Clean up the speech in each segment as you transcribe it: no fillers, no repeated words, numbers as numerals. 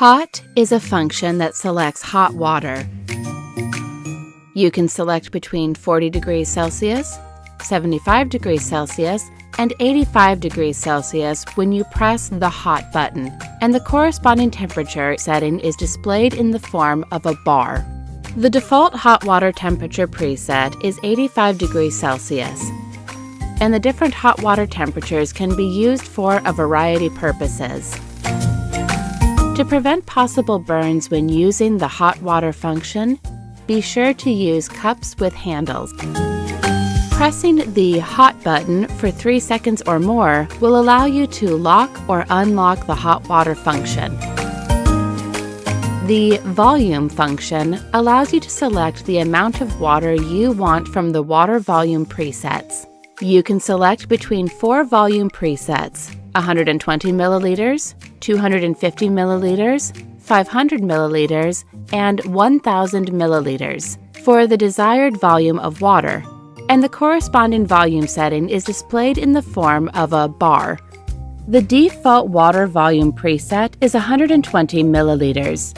Hot is a function that selects hot water. You can select between 40 degrees Celsius, 75 degrees Celsius, and 85 degrees Celsius when you press the Hot button, and the corresponding temperature setting is displayed in the form of a bar. The default hot water temperature preset is 85 degrees Celsius, and the different hot water temperatures can be used for a variety of purposes. To prevent possible burns when using the hot water function, be sure to use cups with handles. Pressing the Hot button for 3 seconds or more will allow you to lock or unlock the hot water function. The Volume function allows you to select the amount of water you want from the water volume presets. You can select between 4 volume presets: 120 milliliters, 250 milliliters, 500 milliliters, and 1000 milliliters for the desired volume of water, and the corresponding volume setting is displayed in the form of a bar. The default water volume preset is 120 milliliters.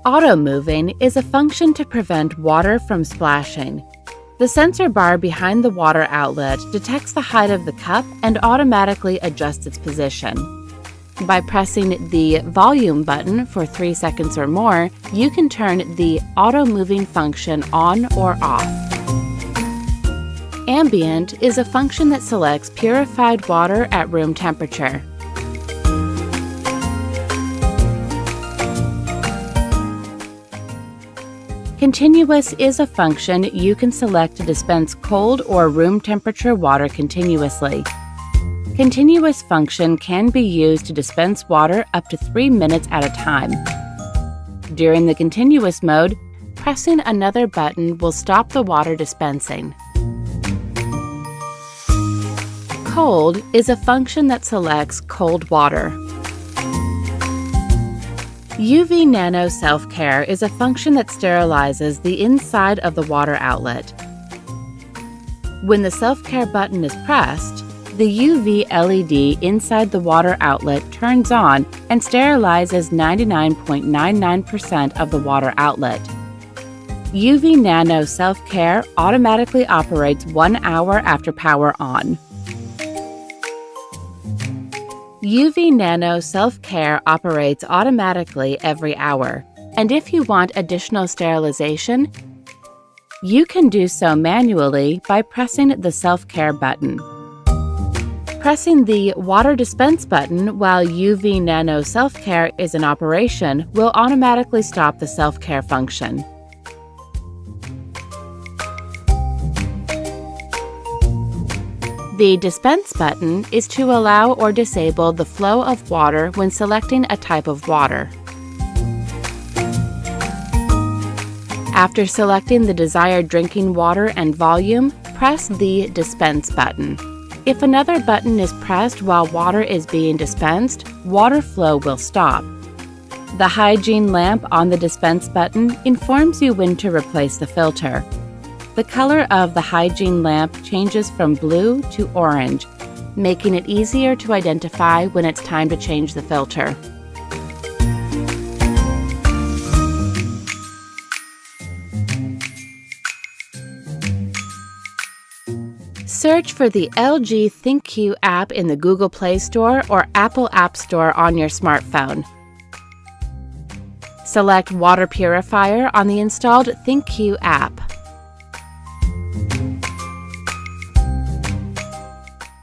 Auto moving is a function to prevent water from splashing. The sensor bar behind the water outlet detects the height of the cup and automatically adjusts its position. By pressing the Volume button for 3 seconds or more, you can turn the auto moving function on or off. Ambient is a function that selects purified water at room temperature. Continuous is a function you can select to dispense cold or room temperature water continuously. Continuous function can be used to dispense water up to 3 minutes at a time. During the continuous mode, pressing another button will stop the water dispensing. Cold is a function that selects cold water. UV Nano Self-Care is a function that sterilizes the inside of the water outlet. When the Self-Care button is pressed, the UV LED inside the water outlet turns on and sterilizes 99.99% of the water outlet. UV Nano Self-Care automatically operates 1 hour after power on. UV Nano Self-Care operates automatically every hour, and if you want additional sterilization, you can do so manually by pressing the Self-Care button. Pressing the Water Dispense button while UV Nano Self-Care is in operation will automatically stop the Self-Care function. The Dispense button is to allow or disable the flow of water when selecting a type of water. After selecting the desired drinking water and volume, press the Dispense button. If another button is pressed while water is being dispensed, water flow will stop. The hygiene lamp on the Dispense button informs you when to replace the filter. The color of the hygiene lamp changes from blue to orange, making it easier to identify when it's time to change the filter. Search for the LG ThinQ app in the Google Play Store or Apple App Store on your smartphone. Select Water Purifier on the installed ThinQ app.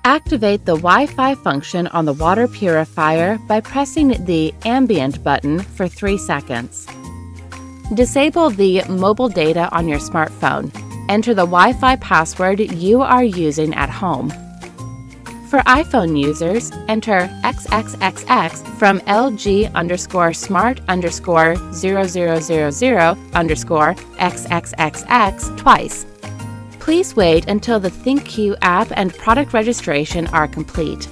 Activate the Wi-Fi function on the water purifier by pressing the Ambient button for 3 seconds. Disable the mobile data on your smartphone. Enter the Wi-Fi password you are using at home. For iPhone users, enter XXXX from LG_smart_0000_XXXX twice. Please wait until the ThinQ app and product registration are complete.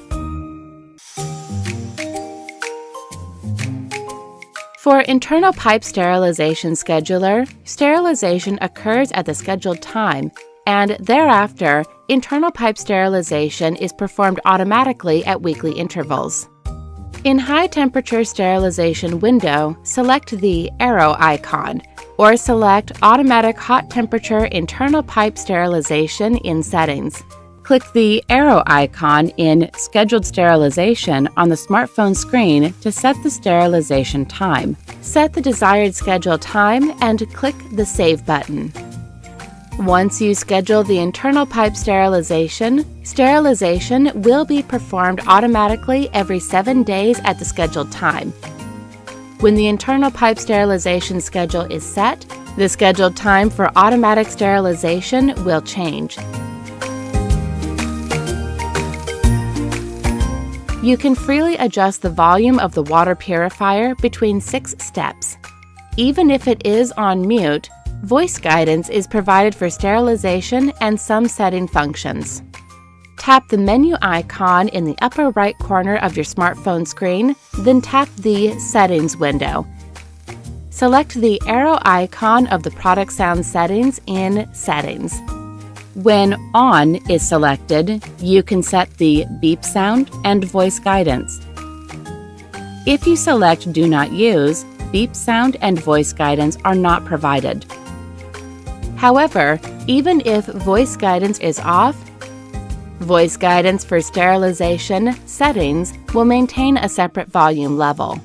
For internal pipe sterilization scheduler, sterilization occurs at the scheduled time, and thereafter, internal pipe sterilization is performed automatically at weekly intervals. In high temperature sterilization window, select the arrow icon, or select Automatic Hot Temperature Internal Pipe Sterilization in Settings. Click the arrow icon in Scheduled Sterilization on the smartphone screen to set the sterilization time. Set the desired schedule time and click the Save button. Once you schedule the internal pipe sterilization, sterilization will be performed automatically every 7 days at the scheduled time. When the internal pipe sterilization schedule is set, the scheduled time for automatic sterilization will change. You can freely adjust the volume of the water purifier between 6 steps. Even if it is on mute, voice guidance is provided for sterilization and some setting functions. Tap the menu icon in the upper right corner of your smartphone screen, then tap the Settings window. Select the arrow icon of the product sound settings in Settings. When On is selected, you can set the beep sound and voice guidance. If you select Do Not Use, beep sound and voice guidance are not provided. However, even if voice guidance is off, voice guidance for sterilization settings will maintain a separate volume level.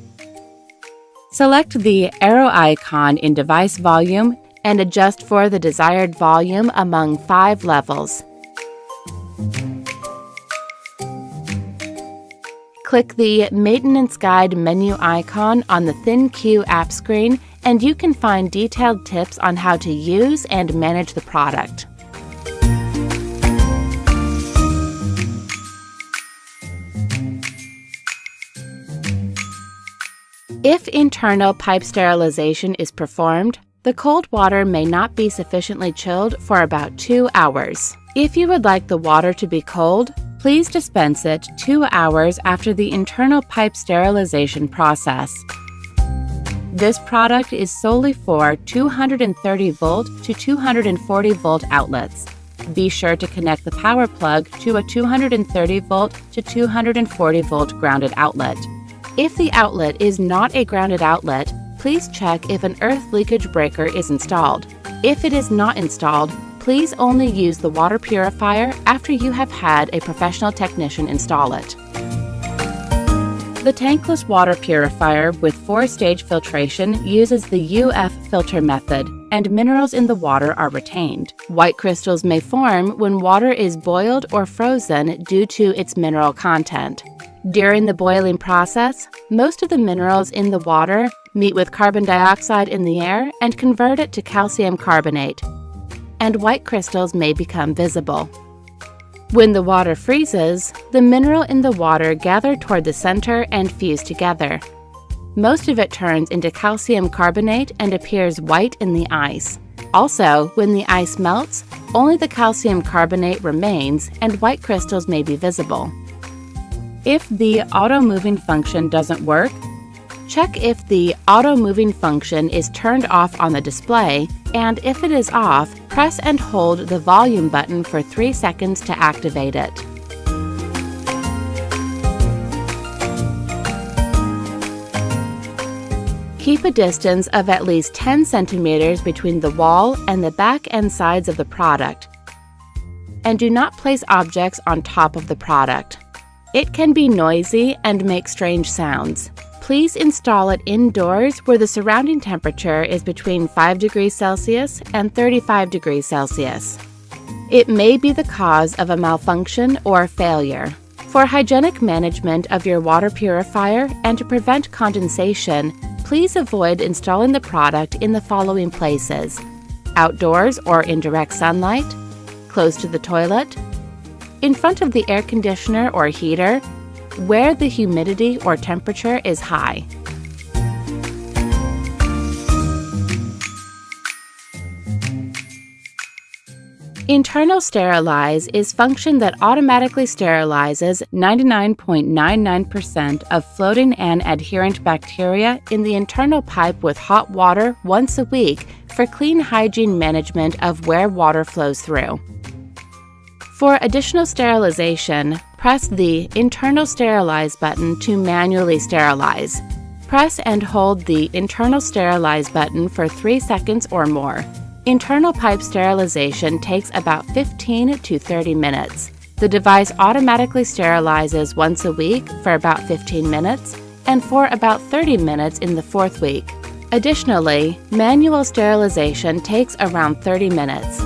Select the arrow icon in Device Volume and adjust for the desired volume among 5 levels. Click the Maintenance Guide menu icon on the ThinQ app screen and you can find detailed tips on how to use and manage the product. If internal pipe sterilization is performed, the cold water may not be sufficiently chilled for about 2 hours. If you would like the water to be cold, please dispense it 2 hours after the internal pipe sterilization process. This product is solely for 230 volt to 240 volt outlets. Be sure to connect the power plug to a 230 volt to 240 volt grounded outlet. If the outlet is not a grounded outlet, please check if an earth leakage breaker is installed. If it is not installed, please only use the water purifier after you have had a professional technician install it. The tankless water purifier with 4-stage filtration uses the UF filter method, and minerals in the water are retained. White crystals may form when water is boiled or frozen due to its mineral content. During the boiling process, most of the minerals in the water meet with carbon dioxide in the air and convert it to calcium carbonate, and white crystals may become visible. When the water freezes, the mineral in the water gather toward the center and fuse together. Most of it turns into calcium carbonate and appears white in the ice. Also, when the ice melts, only the calcium carbonate remains and white crystals may be visible. If the auto-moving function doesn't work, check if the auto-moving function is turned off on the display, and if it is off, press and hold the volume button for 3 seconds to activate it. Keep a distance of at least 10 centimeters between the wall and the back and sides of the product, and do not place objects on top of the product. It can be noisy and make strange sounds. Please install it indoors where the surrounding temperature is between 5 degrees Celsius and 35 degrees Celsius. It may be the cause of a malfunction or failure. For hygienic management of your water purifier and to prevent condensation, please avoid installing the product in the following places: outdoors or in direct sunlight, close to the toilet, in front of the air conditioner or heater, where the humidity or temperature is high. Internal sterilize is function that automatically sterilizes 99.99% of floating and adherent bacteria in the internal pipe with hot water once a week for clean hygiene management of where water flows through. For additional sterilization, press the Internal Sterilize button to manually sterilize. Press and hold the Internal Sterilize button for 3 seconds or more. Internal pipe sterilization takes about 15 to 30 minutes. The device automatically sterilizes once a week for about 15 minutes and for about 30 minutes in the 4th week. Additionally, manual sterilization takes around 30 minutes.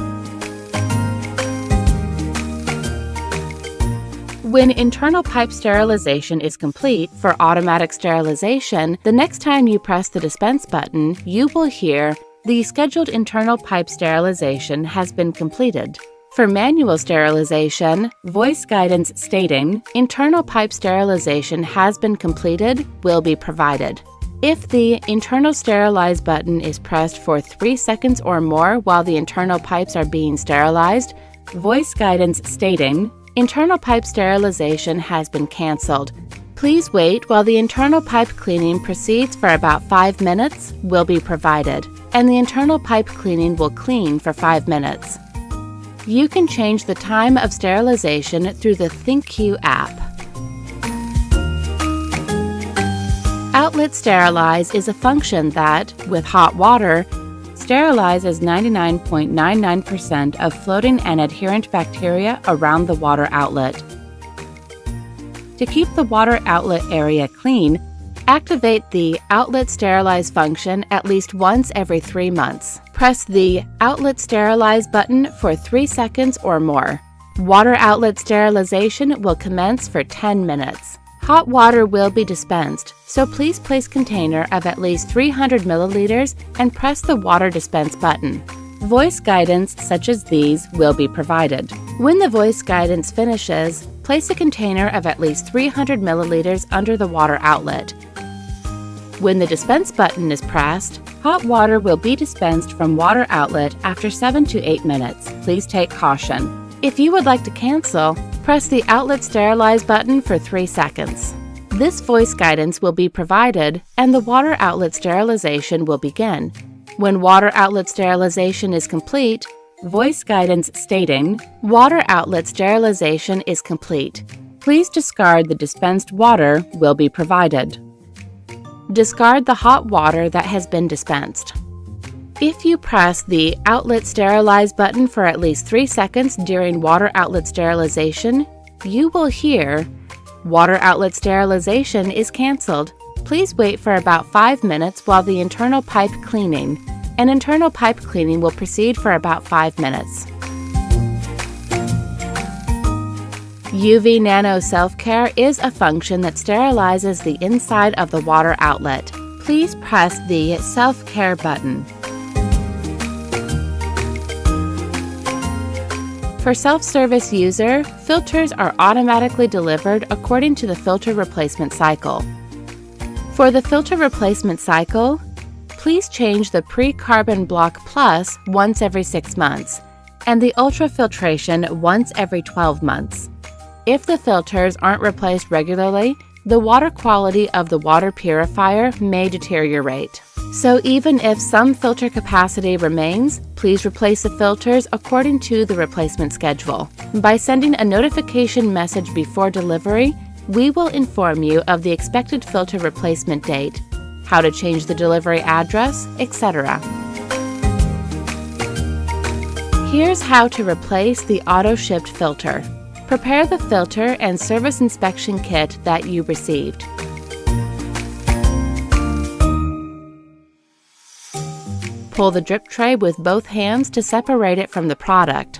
When internal pipe sterilization is complete for automatic sterilization, the next time you press the dispense button, you will hear, "The scheduled internal pipe sterilization has been completed." For manual sterilization, voice guidance stating, "Internal pipe sterilization has been completed," will be provided. If the Internal Sterilize button is pressed for 3 seconds or more while the internal pipes are being sterilized, voice guidance stating, "Internal pipe sterilization has been canceled. Please wait while the internal pipe cleaning proceeds for about 5 minutes," will be provided, and the internal pipe cleaning will clean for 5 minutes. You can change the time of sterilization through the ThinkQ app. Outlet Sterilize is a function that, with hot water, sterilizes 99.99% of floating and adherent bacteria around the water outlet. To keep the water outlet area clean, activate the Outlet Sterilize function at least once every 3 months. Press the Outlet Sterilize button for 3 seconds or more. Water outlet sterilization will commence for 10 minutes. Hot water will be dispensed, so please place container of at least 300 milliliters and press the water dispense button. Voice guidance such as these will be provided. When the voice guidance finishes, place a container of at least 300 milliliters under the water outlet. When the dispense button is pressed, hot water will be dispensed from water outlet after 7 to 8 minutes. Please take caution. If you would like to cancel, press the Outlet Sterilize button for 3 seconds. This voice guidance will be provided and the water outlet sterilization will begin. When water outlet sterilization is complete, voice guidance stating, "Water outlet sterilization is complete. Please discard the dispensed water," will be provided. Discard the hot water that has been dispensed. If you press the Outlet Sterilize button for at least 3 seconds during water outlet sterilization, you will hear, "Water outlet sterilization is canceled. Please wait for about 5 minutes while the internal pipe cleaning." An internal pipe cleaning will proceed for about 5 minutes. UV Nano Self-Care is a function that sterilizes the inside of the water outlet. Please press the Self-Care button. For self-service user, filters are automatically delivered according to the filter replacement cycle. For the filter replacement cycle, please change the pre-carbon block plus once every 6 months and the ultrafiltration once every 12 months. If the filters aren't replaced regularly, the water quality of the water purifier may deteriorate. So even if some filter capacity remains, please replace the filters according to the replacement schedule. By sending a notification message before delivery, we will inform you of the expected filter replacement date, how to change the delivery address, etc. Here's how to replace the auto-shipped filter. Prepare the filter and service inspection kit that you received. Pull the drip tray with both hands to separate it from the product.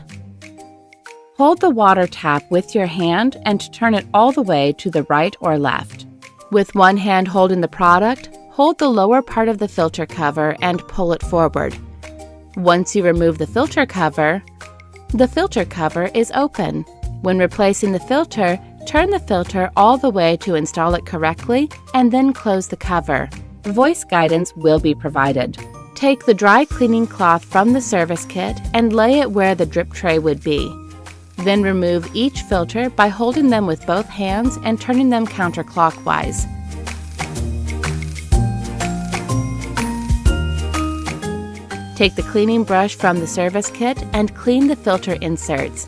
Hold the water tap with your hand and turn it all the way to the right or left. With one hand holding the product, hold the lower part of the filter cover and pull it forward. Once you remove the filter cover is open. When replacing the filter, turn the filter all the way to install it correctly and then close the cover. Voice guidance will be provided. Take the dry cleaning cloth from the service kit and lay it where the drip tray would be. Then remove each filter by holding them with both hands and turning them counterclockwise. Take the cleaning brush from the service kit and clean the filter inserts.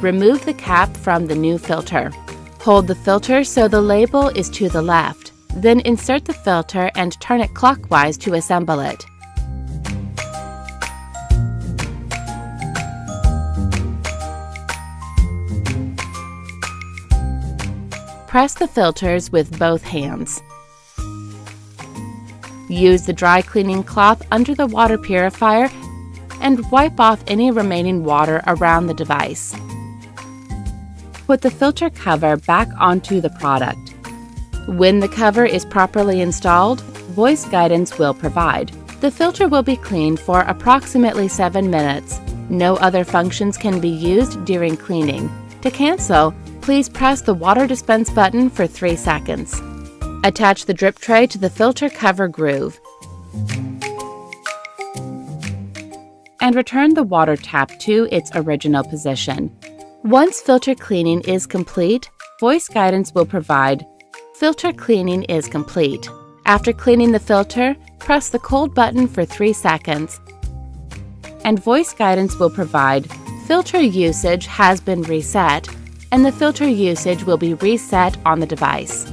remove the cap from the new filter. Hold the filter so the label is to the left. Then insert the filter and turn it clockwise to assemble it. Press the filters with both hands. Use the dry cleaning cloth under the water purifier and wipe off any remaining water around the device. Put the filter cover back onto the product. When the cover is properly installed, voice guidance will provide. The filter will be cleaned for approximately 7 minutes. No other functions can be used during cleaning. To cancel, please press the water dispense button for 3 seconds. Attach the drip tray to the filter cover groove and return the water tap to its original position. Once filter cleaning is complete, voice guidance will provide. Filter cleaning is complete. After cleaning the filter, press the cold button for 3 seconds and voice guidance will provide. Filter usage has been reset, and the filter usage will be reset on the device.